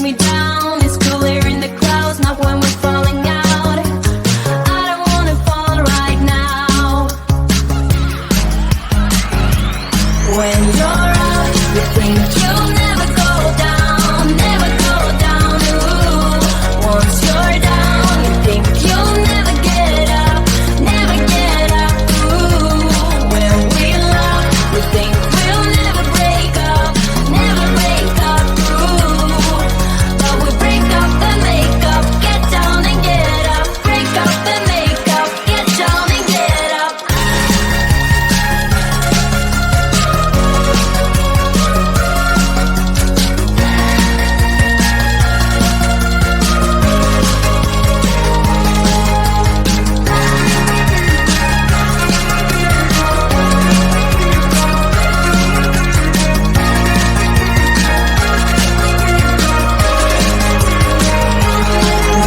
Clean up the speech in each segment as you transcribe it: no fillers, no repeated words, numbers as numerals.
me down. It's cooler in the clouds, not when we're falling out. I don't wanna fall right now. When you're out, you think you'll never go down, never go down. Ooh. Once you're down, you think you'll never get up, never get up. Ooh. When we love, we think we'll never break up, never break up. Ooh. But we break up and make up, get down and get up. Break up and make up, get down and get up.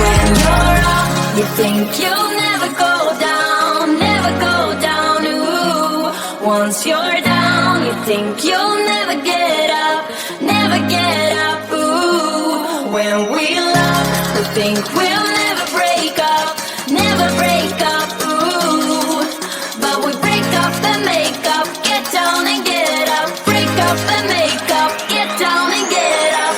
When you're up, you think you'll never go down, never go down. Ooh. Once you're down, you think you'll never get up, never get up. Ooh. When we love, we think we'll never break up, never break up. Ooh. But we break up and make up, get down and get up. Break up and make up, get down and get up.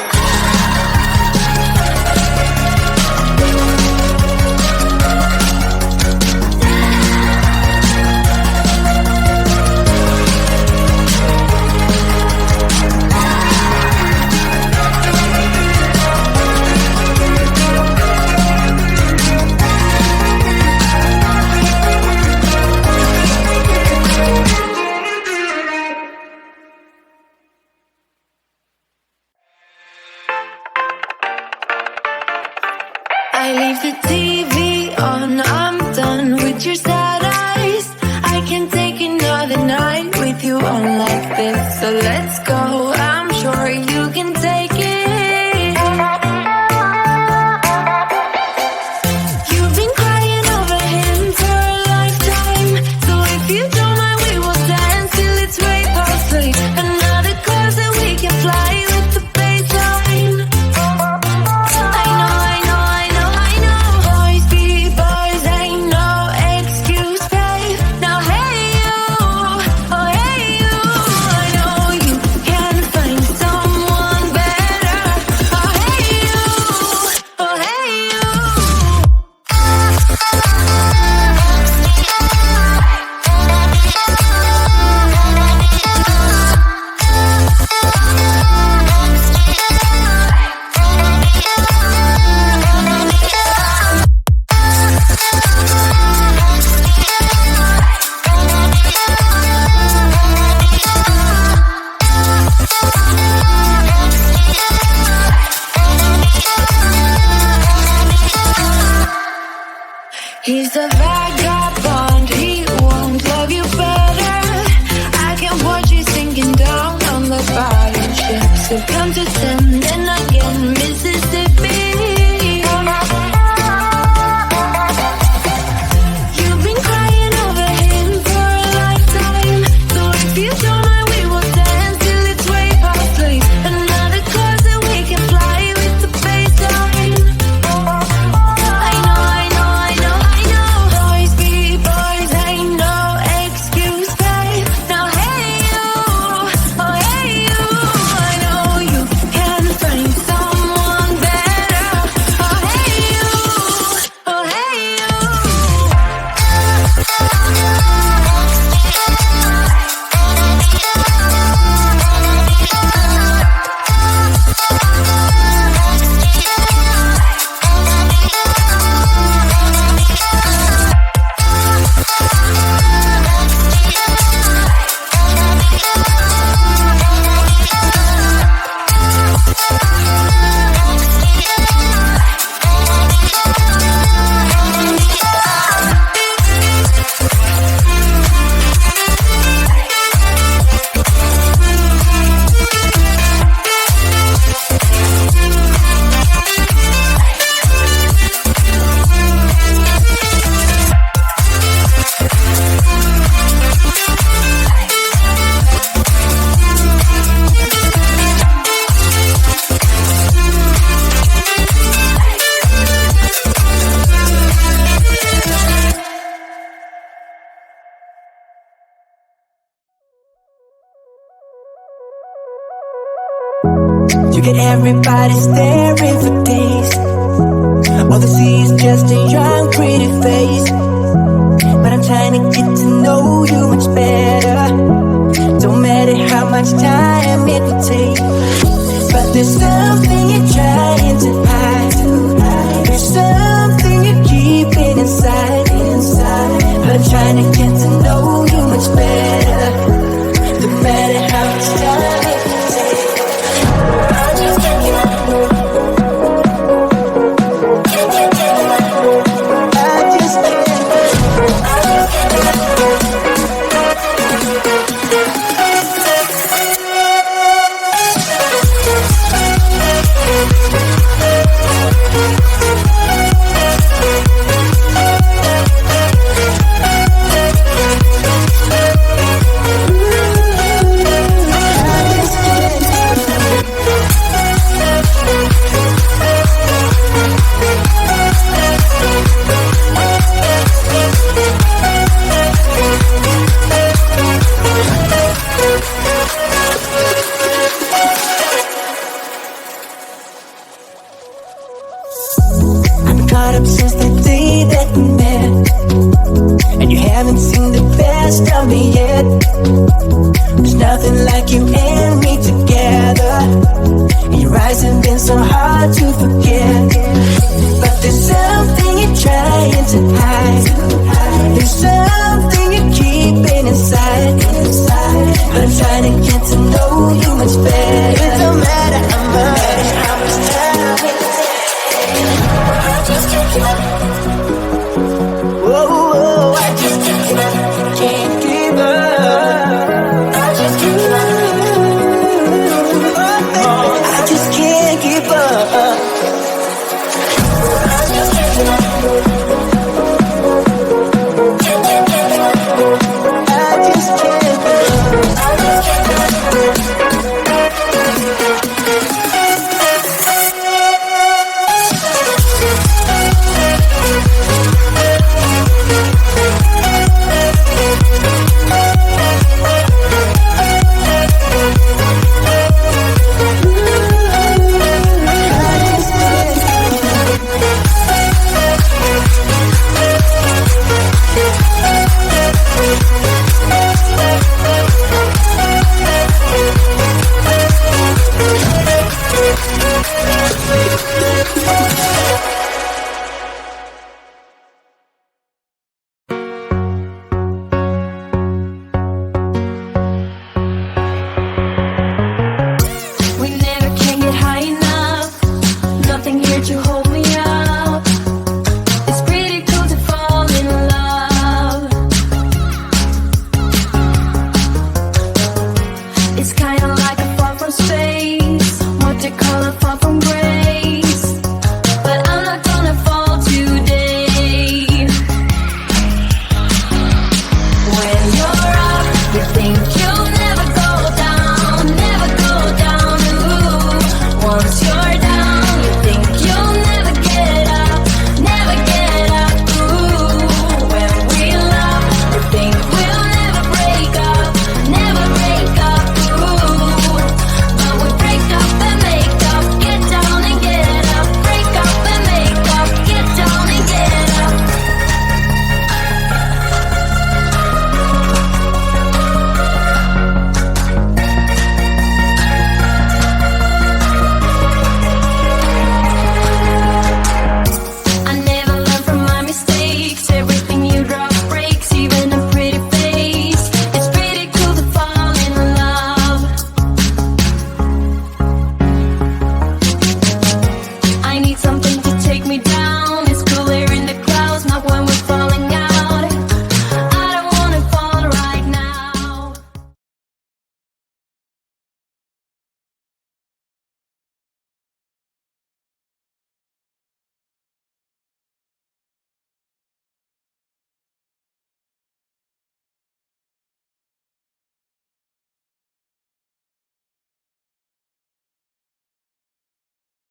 I leave the TV on, I'm done with your sad eyes. I can't take another night with you on like this. So let's go, I'm sure you can take it. You've been crying over him for a lifetime. So if you don't mind, we will dance till it's way past three. Another cause that we can fly with the baseline. I know, I know, I know, I know. Boys be boys, ain't no excuse, babe. Now hey you, oh hey you. I know you can find someone better. Oh hey you, oh hey you. He's a vagabond, he won't love you better. I can watch you sinking down on the bottom ship. So come to send and again, Mississippi. You've been crying over him for a lifetime. So if you don't mind, we will dance till it's way past three. Another cause that we can fly with the baseline. I know, I know, I know, I know. Boys be boys, ain't no excuse, babe. Now hey you, oh hey you. I know you can everybody's staring for days. All they see is just a young, pretty face. But I'm trying to get to know you much better. Don't matter how much time it will take. But there's something you're trying to hide. There's something you're keeping inside. But I'm trying to get to know you much better. No matter how much time it will take. I just can't get up. Caught up since the day that we met, and you haven't seen the best of me yet. There's nothing like you and me together, and your eyes have been so hard to forget. But there's something you're trying to hide. There's something you're keeping inside. But I'm trying to get to know you much better. It don't matter how much time it takes. I just can't give up. Whoa, I just can't give up. Can't give up. I just can't give up. I just can't give up. I just can't give up. Can't give up. I just can't give up. I just can't give up. We never can get high enough. Nothing here to hold